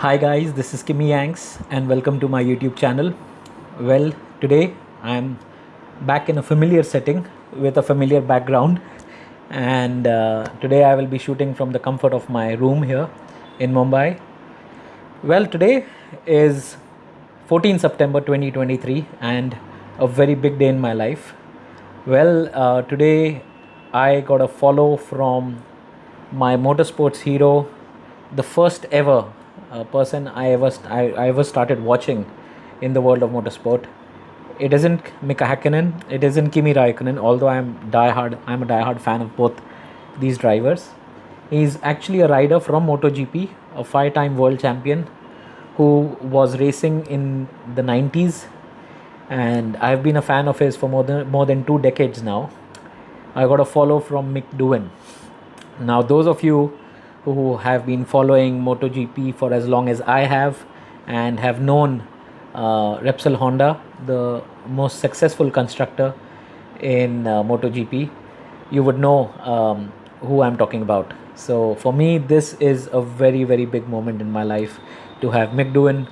Hi guys, this is Kimmy Yanks and welcome to my YouTube channel. Well, today I'm back in a familiar setting with a familiar background, and today I will be shooting from the comfort of my room here in Mumbai. Well, today is 14 September 2023 and a very big day in my life. Well, today I got a follow from my motorsports hero, the first ever person I ever started watching in the world of motorsport. It isn't Mika Hakkinen, it isn't Kimi Raikkonen, although I'm a diehard fan of both these drivers. He's actually a rider from MotoGP, a five-time world champion who was racing in the 90s, and I've been a fan of his for more than 2 decades now. I got a follow from Mick Doohan. Now, those of you who have been following MotoGP for as long as I have and have known Repsol Honda, the most successful constructor in MotoGP, you would know who I'm talking about. So for me, this is a very, very big moment in my life to have Mick Doohan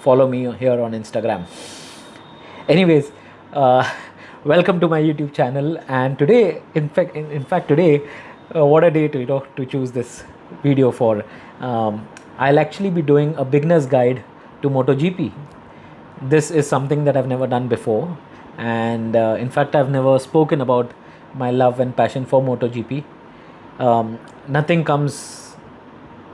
follow me here on Instagram. Anyways, welcome to my YouTube channel. And today, in fact, today, what a day to choose this video for. I'll actually be doing a beginner's guide to MotoGP. This is something that I've never done before, and in fact, I've never spoken about my love and passion for MotoGP. Nothing comes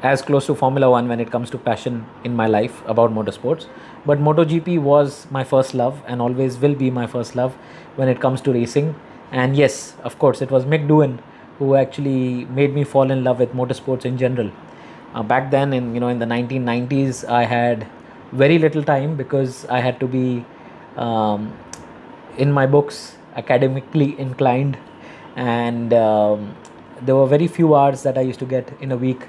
as close to Formula 1 when it comes to passion in my life about motorsports. But MotoGP was my first love and always will be my first love when it comes to racing. And yes, of course, it was Mick Doohan who actually made me fall in love with motorsports in general. Back then, in the 1990s, I had very little time because I had to be in my books, academically inclined, and there were very few hours that I used to get in a week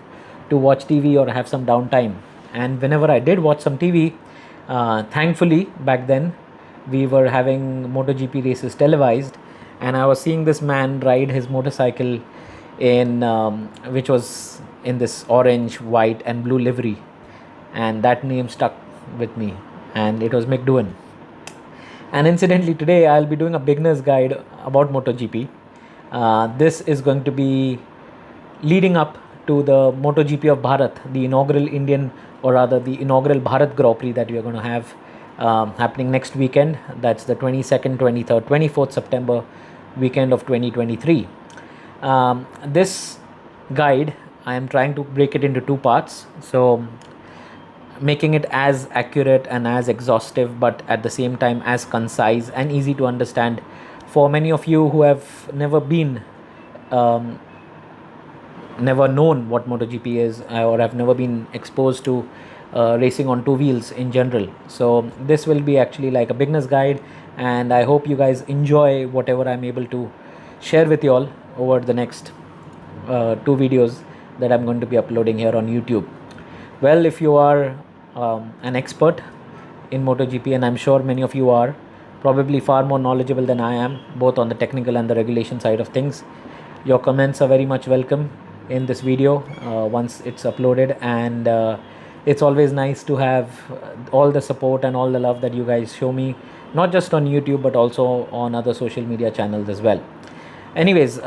to watch TV or have some downtime. And whenever I did watch some TV, thankfully back then we were having MotoGP races televised, and I was seeing this man ride his motorcycle in which was in this orange, white and blue livery, and that name stuck with me, and it was Mick Doohan. And incidentally, today I'll be doing a beginner's guide about MotoGP. This is going to be leading up to the MotoGP of Bharat, the inaugural Bharat Grand Prix that we are going to have happening next weekend. That's the 22nd, 23rd, 24th September weekend of 2023. This guide, I am trying to break it into two parts, so making it as accurate and as exhaustive, but at the same time as concise and easy to understand for many of you who have never known what MotoGP is, or have never been exposed to racing on two wheels in general. So this will be actually like a beginner's guide, and I hope you guys enjoy whatever I'm able to share with you all over the next two videos that I'm going to be uploading here on YouTube. Well, if you are an expert in MotoGP, and I'm sure many of you are probably far more knowledgeable than I am, both on the technical and the regulation side of things, your comments are very much welcome in this video once it's uploaded. And it's always nice to have all the support and all the love that you guys show me, not just on YouTube but also on other social media channels as well. Anyways,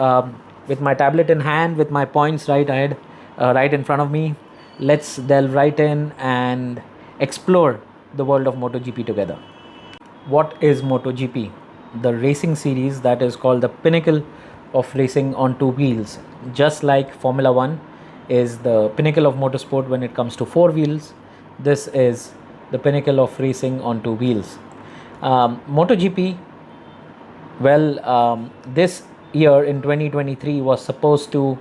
with my tablet in hand, with my points right in front of me, let's delve right in and explore the world of MotoGP together. What is MotoGP? The racing series that is called the pinnacle of racing on two wheels. Just like Formula 1 is the pinnacle of motorsport when it comes to four wheels, this is the pinnacle of racing on two wheels. MotoGP, this year in 2023 was supposed to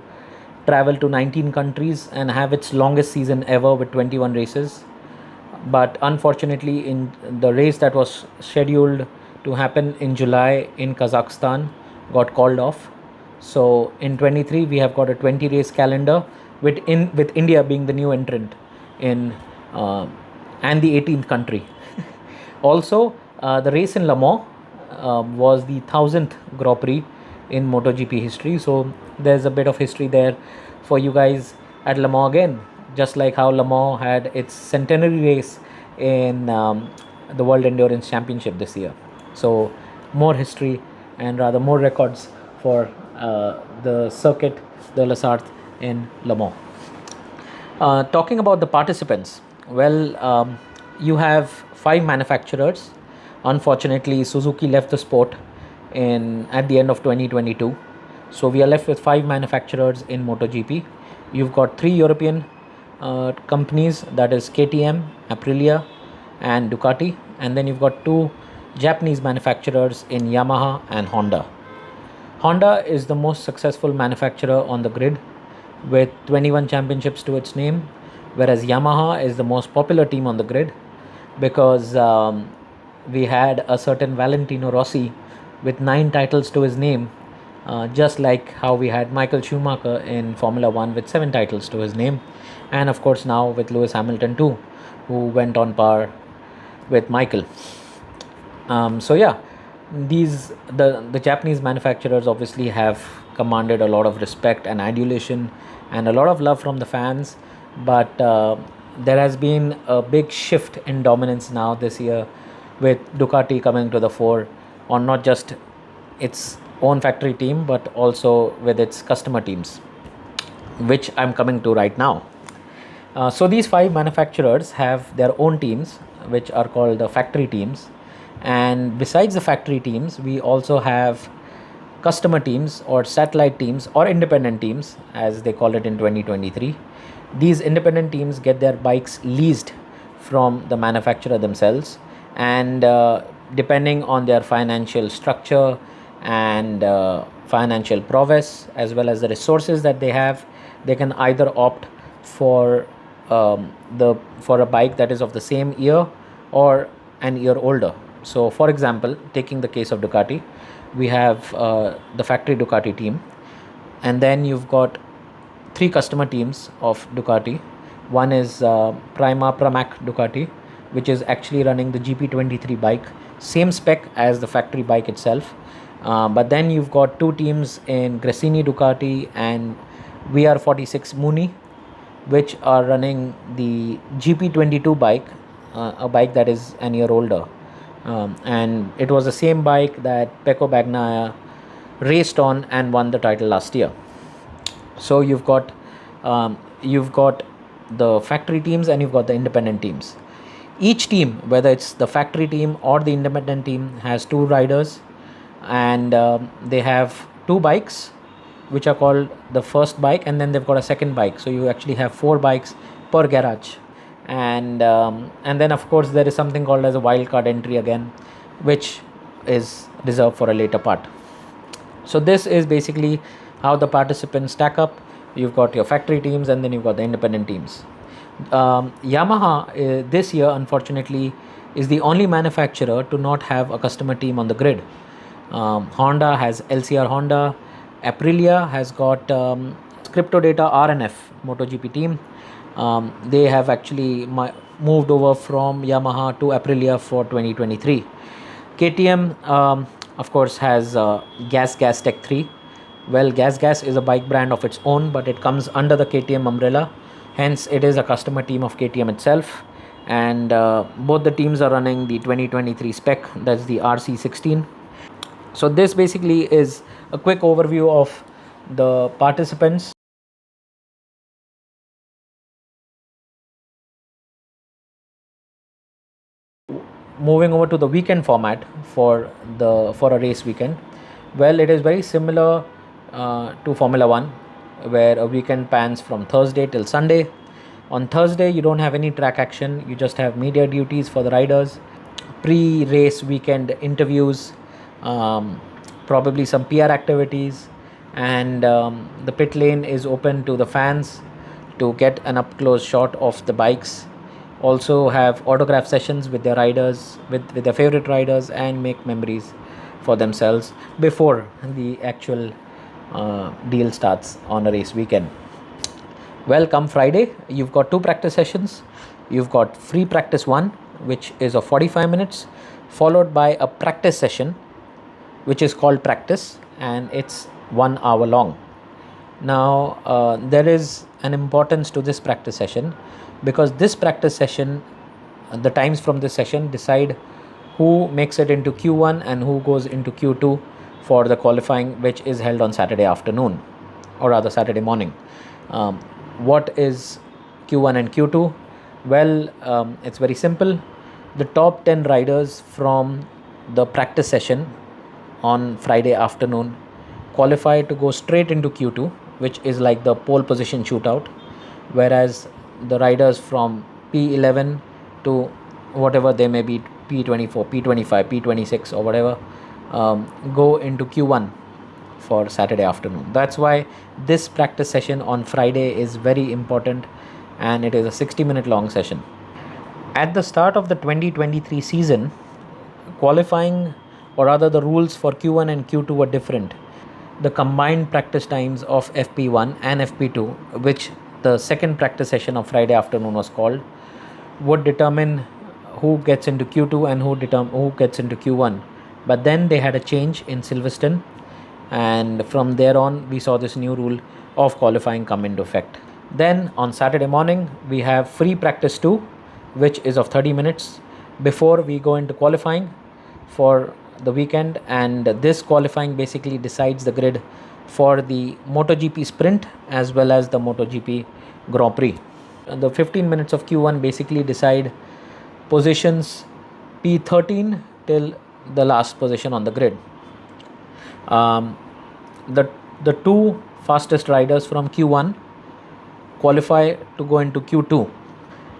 travel to 19 countries and have its longest season ever with 21 races. But unfortunately, in the race that was scheduled to happen in July in Kazakhstan got called off. So in 23 we have got a 20 race calendar with India being the new entrant in and the 18th country. Also, the race in Le Mans was the 1000th Grand Prix in MotoGP history. So there's a bit of history there for you guys at Le Mans again. just like how Le Mans had its centenary race in the World Endurance Championship this year. So more history and rather more records for the circuit de la Sarthe in Le Mans. Talking about the participants, well, you have 5 manufacturers. Unfortunately, Suzuki left the sport in at the end of 2022. So we are left with 5 manufacturers in MotoGP. You've got 3 European companies, that is KTM, Aprilia, and Ducati, and then you've got 2 Japanese manufacturers in Yamaha and Honda. Honda is the most successful manufacturer on the grid with 21 championships to its name, whereas Yamaha is the most popular team on the grid because we had a certain Valentino Rossi with 9 titles to his name, just like how we had Michael Schumacher in Formula 1 with 7 titles to his name, and of course now with Lewis Hamilton too, who went on par with Michael. So yeah, the Japanese manufacturers obviously have commanded a lot of respect and adulation and a lot of love from the fans, but there has been a big shift in dominance now this year with Ducati coming to the fore on not just its own factory team but also with its customer teams, which I'm coming to right now. So these 5 manufacturers have their own teams, which are called the factory teams. And besides the factory teams, we also have customer teams or satellite teams or independent teams, as they call it in 2023. These independent teams get their bikes leased from the manufacturer themselves, and depending on their financial structure and financial prowess as well as the resources that they have, they can either opt for for a bike that is of the same year or an year older. So for example, taking the case of Ducati, we have the factory Ducati team, and then you've got 3 customer teams of Ducati. One is Pramac Ducati, which is actually running the GP23 bike, same spec as the factory bike itself. But then you've got 2 teams in Gresini Ducati and VR46 Muni, which are running the GP22 bike, a bike that is an year older. And it was the same bike that Pecco Bagnaia raced on and won the title last year. So you've got the factory teams and you've got the independent teams. Each team, whether it's the factory team or the independent team, has 2 riders, and they have 2 bikes, which are called the first bike, and then they've got a second bike. So you actually have 4 bikes per garage, and then of course there is something called as a wildcard entry again, which is reserved for a later part. So this is basically how the participants stack up. You've got your factory teams and then you've got the independent teams. Yamaha this year, unfortunately, is the only manufacturer to not have a customer team on the grid. Honda has LCR Honda. Aprilia has got Crypto Data RNF MotoGP team. They have actually moved over from Yamaha to Aprilia for 2023. KTM, of course, has Gas Tech 3. Well, Gas is a bike brand of its own, but it comes under the KTM umbrella. Hence, it is a customer team of KTM itself. And both the teams are running the 2023 spec, that's the RC16. So this basically is a quick overview of the participants. Moving over to the weekend format for a race weekend. Well, it is very similar to Formula 1, where a weekend pans from Thursday till Sunday. On Thursday, you don't have any track action. You just have media duties for the riders, pre-race weekend interviews, probably some PR activities, and the pit lane is open to the fans to get an up-close shot of the bikes. Also have autograph sessions with their riders, with their favorite riders, and make memories for themselves before the actual deal starts on a race weekend. Well, come Friday, you've got 2 practice sessions. You've got free practice 1, which is of 45 minutes, followed by a practice session, which is called practice, and it's 1 hour long. Now, there is an importance to this practice session, because this practice session, the times from this session decide who makes it into Q1 and who goes into Q2 for the qualifying, which is held on Saturday afternoon, or rather Saturday morning. What is Q1 and Q2? Well, it's very simple. The top 10 riders from the practice session on Friday afternoon qualify to go straight into Q2, which is like the pole position shootout, whereas the riders from P11 to whatever they may be, P24, P25, P26 or whatever, go into Q1 for Saturday afternoon. That's why this practice session on Friday is very important, and it is a 60-minute long session. At the start of the 2023 season, qualifying, or rather the rules for Q1 and Q2 were different. The combined practice times of FP1 and FP2, which the second practice session of Friday afternoon was called, would determine who gets into Q2 and who gets into Q1. But then they had a change in Silverstone, and from there on we saw this new rule of qualifying come into effect. Then on Saturday morning we have free practice 2, which is of 30 minutes before we go into qualifying for the weekend, and this qualifying basically decides the grid for the MotoGP sprint as well as the MotoGP Grand Prix. The 15 minutes of Q1 basically decide positions P13 till the last position on the grid. The two fastest riders from Q1 qualify to go into Q2,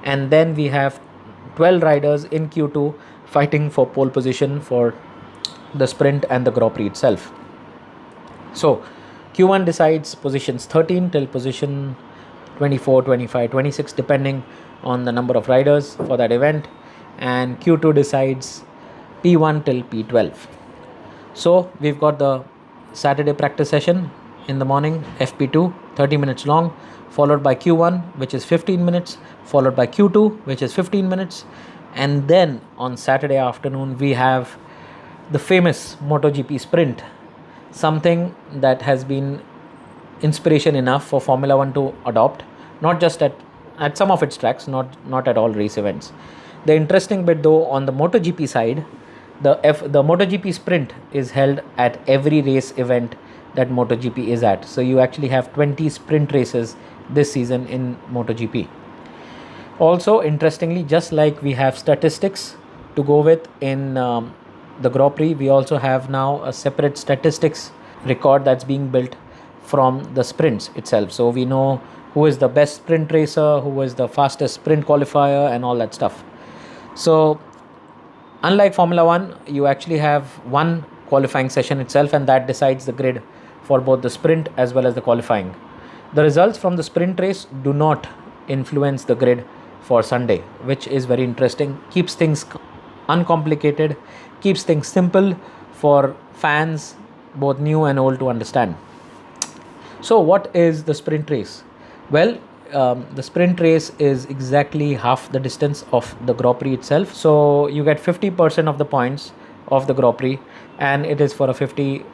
and then we have 12 riders in Q2 fighting for pole position for the sprint and the Grand Prix itself. So Q1 decides positions 13 till position 24, 25, 26 depending on the number of riders for that event, and Q2 decides P1 till P12. So we've got the Saturday practice session in the morning, FP2, 30 minutes long, followed by Q1, which is 15 minutes, followed by Q2, which is 15 minutes, and then on Saturday afternoon we have the famous MotoGP sprint, something that has been inspiration enough for Formula 1 to adopt, not just at some of its tracks, not at all race events. The interesting bit though, on the MotoGP side, the MotoGP sprint is held at every race event that MotoGP is at. So you actually have 20 sprint races this season in MotoGP. Also, interestingly, just like we have statistics to go with in the Grand Prix, we also have now a separate statistics record that's being built from the sprints itself. So we know who is the best sprint racer, who is the fastest sprint qualifier, and all that stuff. So unlike Formula 1, you actually have one qualifying session itself, and that decides the grid for both the sprint as well as the qualifying. The results from the sprint race do not influence the grid for Sunday, which is very interesting. Keeps things uncomplicated, keeps things simple for fans, both new and old, to understand. So what is the sprint race? Well, the sprint race is exactly half the distance of the Grand Prix itself. So you get 50% of the points of the Grand Prix, and it is for a 50%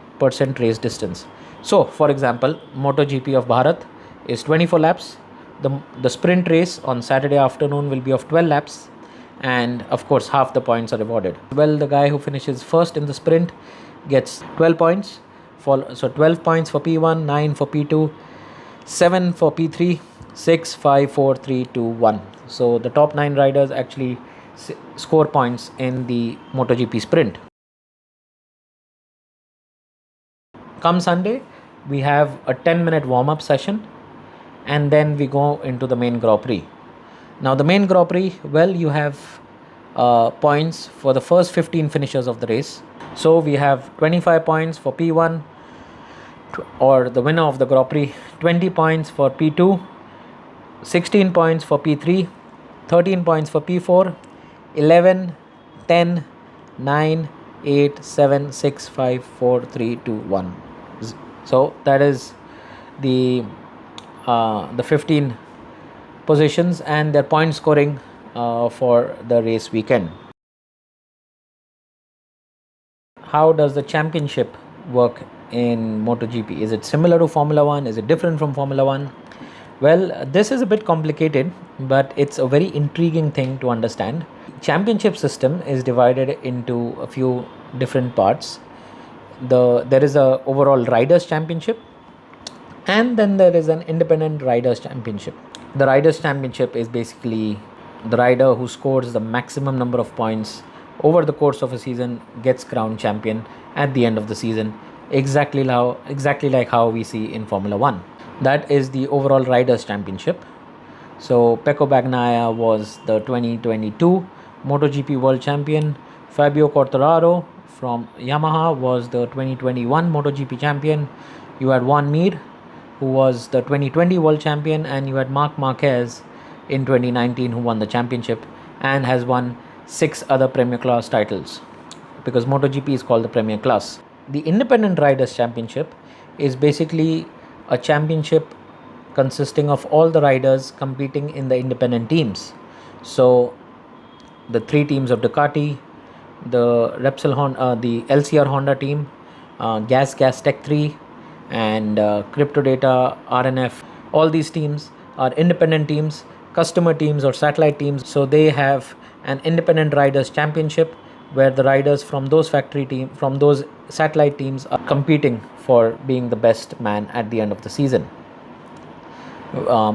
race distance. So for example, MotoGP of Bharat is 24 laps. The sprint race on Saturday afternoon will be of 12 laps, and of course half the points are rewarded. Well, the guy who finishes first in the sprint gets 12 points. So 12 points for P1, 9 for P2, 7 for P3, 6, 5, 4, 3, 2, 1. So the top 9 riders actually score points in the MotoGP sprint. Come Sunday, we have a 10-minute warm-up session, and then we go into the main Grand Prix. Now the main Grand Prix, well, you have points for the first 15 finishers of the race. So we have 25 points for P1, or the winner of the Grand Prix, 20 points for P2, 16 points for P3, 13 points for P4, 11, 10, 9, 8, 7, 6, 5, 4, 3, 2, 1. So that is the 15 positions and their point scoring for the race weekend. How does the championship work in MotoGP? Is it similar to Formula 1? Is it different from Formula 1? Well, this is a bit complicated, but it's a very intriguing thing to understand. Championship system is divided into a few different parts. There is a overall riders championship, and then there is an independent riders championship. The riders championship is basically the rider who scores the maximum number of points over the course of a season gets crowned champion at the end of the season, exactly like how we see in Formula 1. That is the overall riders championship. So Pecco Bagnaia was the 2022 MotoGP world champion. Fabio Quartararo from Yamaha was the 2021 MotoGP champion. You had Juan Mir, who was the 2020 world champion, and you had Marc Marquez in 2019, who won the championship and has won 6 other Premier Class titles, because MotoGP is called the Premier Class. The Independent Riders Championship is basically a championship consisting of all the riders competing in the independent teams. So the 3 teams of Ducati, the the LCR Honda team, Gas Tech 3, and Crypto Data, RNF. All these teams are independent teams, customer teams or satellite teams. So they have an independent riders championship where the riders from those from those satellite teams are competing for being the best man at the end of the season.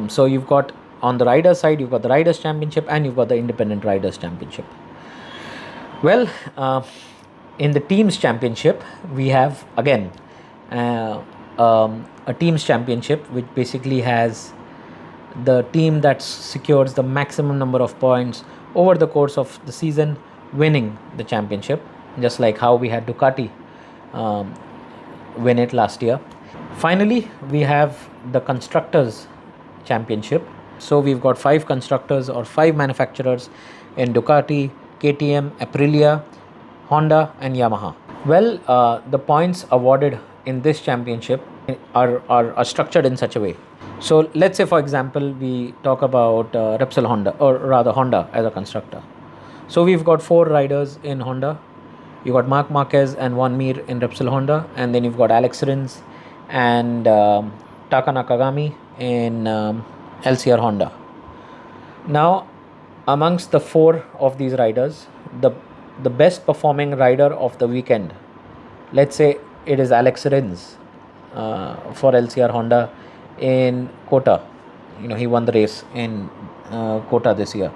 So you've got, on the riders side, you've got the riders championship and you've got the independent riders championship. Well, in the teams championship, we have again a teams championship, which basically has the team that secures the maximum number of points over the course of the season winning the championship, just like how we had Ducati win it last year. Finally, we have the constructors championship. So we've got 5 constructors or 5 manufacturers in Ducati, KTM, Aprilia, Honda and Yamaha. Well, the points awarded in this championship are structured in such a way. So let's say, for example, we talk about Repsol Honda, or rather Honda as a constructor. So we've got 4 riders in Honda. You've got Marc Marquez and Juan Mir in Repsol Honda, and then you've got Alex Rins and Taka Nakagami in LCR Honda. Now, amongst the 4 of these riders, the best performing rider of the weekend, let's say it is Alex Rins for LCR Honda in Kota. He won the race in Kota this year.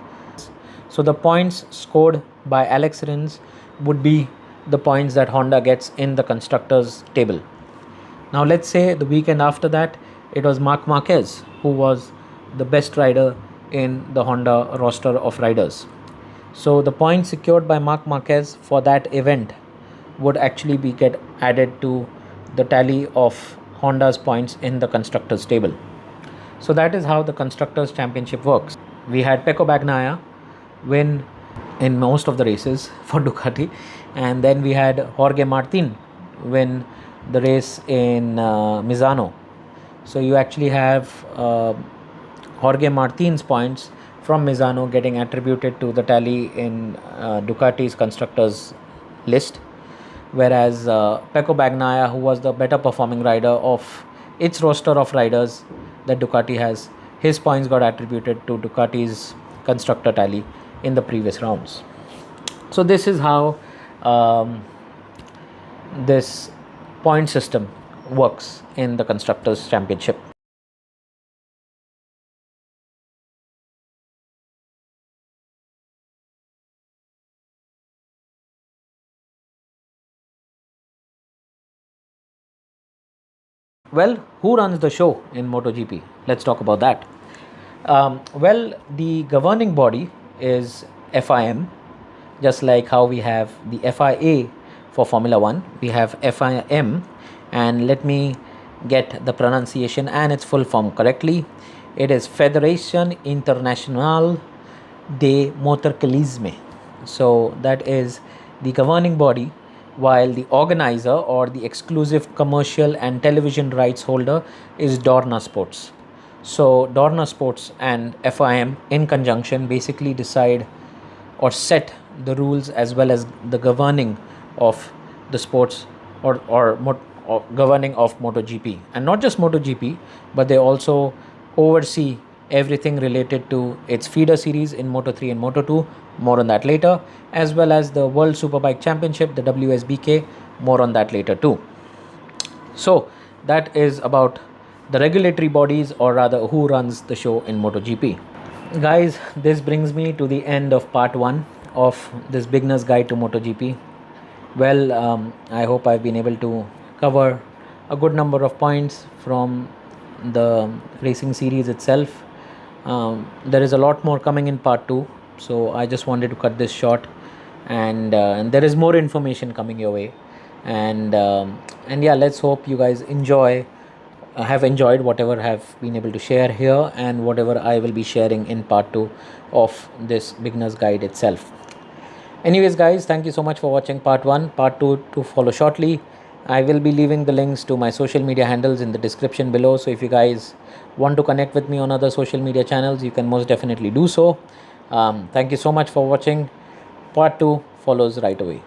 So the points scored by Alex Rins would be the points that Honda gets in the constructors table. Now let's say the weekend after that, it was Marc Marquez who was the best rider in the Honda roster of riders. So the points secured by Marc Marquez for that event would actually get added to the tally of Honda's points in the constructors table. So that is how the constructors championship works. We had Pecco Bagnaia win in most of the races for Ducati, and then we had Jorge Martin win the race in Misano. So you actually have Jorge Martin's points from Misano getting attributed to the tally in Ducati's constructors list, whereas Pecco Bagnaia, who was the better performing rider of its roster of riders that Ducati has, his points got attributed to Ducati's constructor tally in the previous rounds. So this is how this point system works in the constructors championship. Well, who runs the show in MotoGP? Let's talk about that. Well, the governing body is FIM, just like how we have the FIA for Formula 1. We have FIM, and let me get the pronunciation and its full form correctly. It is Fédération Internationale de Motorcyclisme. So that is the governing body, while the organizer or the exclusive commercial and television rights holder is Dorna Sports. So Dorna Sports and FIM in conjunction basically decide or set the rules as well as the governing of the sports or governing of MotoGP, and not just MotoGP, but they also oversee everything related to its feeder series in Moto3 and Moto2. More on that later, as well as the World Superbike Championship, the WSBK. More on that later too. So that is about the regulatory bodies, or rather who runs the show in MotoGP. Guys, this brings me to the end of part 1 of this beginner's guide to MotoGP. Well, I hope I've been able to cover a good number of points from the racing series itself. There is a lot more coming in part 2, so I just wanted to cut this short, and there is more information coming your way, and yeah, let's hope you guys have enjoyed whatever have been able to share here, and whatever I will be sharing in part 2 of this beginner's guide itself. Anyways guys, thank you so much for watching part 1. Part 2 to follow shortly. I will be leaving the links to my social media handles in the description below, so if you guys want to connect with me on other social media channels, you can most definitely do so. Thank you so much for watching. Part 2 follows right away.